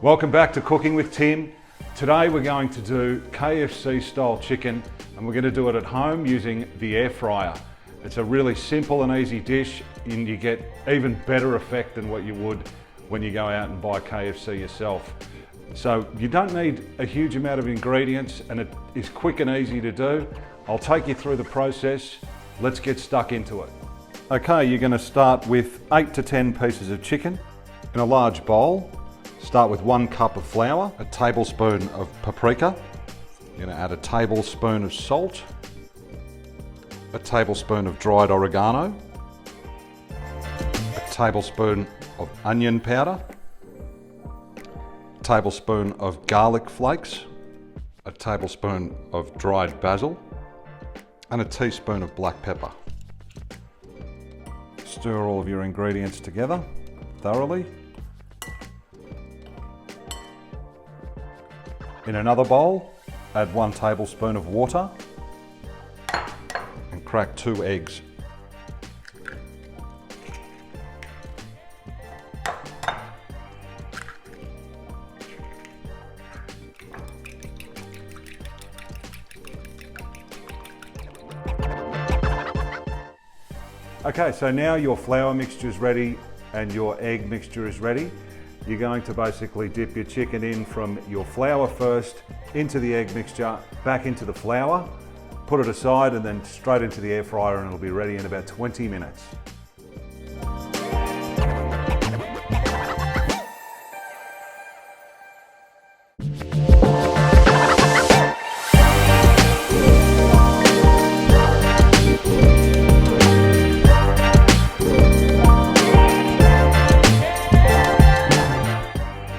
Welcome back to Cooking with Tim. Today we're going to do KFC style chicken, and we're going to do it at home using the air fryer. It's a really simple and easy dish, and you get even better effect than what you would when you go out and buy KFC yourself. So you don't need a huge amount of ingredients, and it is quick and easy to do. I'll take you through the process. Let's get stuck into it. Okay, you're going to start with 8 to 10 pieces of chicken. In a large bowl, start with 1 cup of flour, a tablespoon of paprika. You're going to add a tablespoon of salt, a tablespoon of dried oregano, a tablespoon of onion powder, a tablespoon of garlic flakes, a tablespoon of dried basil, and a teaspoon of black pepper. Stir all of your ingredients together thoroughly. In another bowl, add 1 tablespoon of water and crack 2 eggs. Okay, so now your flour mixture is ready and your egg mixture is ready. You're going to basically dip your chicken in from your flour first, into the egg mixture, back into the flour, put it aside, and then straight into the air fryer, and it'll be ready in about 20 minutes.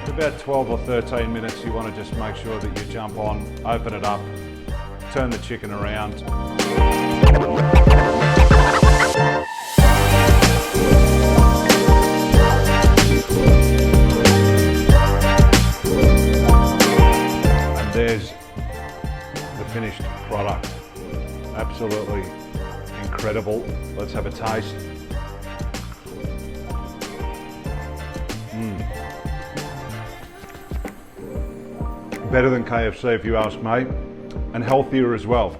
About 12 or 13 minutes, you want to just make sure that you jump on, open it up, turn the chicken around. And there's the finished product. Absolutely incredible. Let's have a taste. Better than KFC if you ask me, and healthier as well.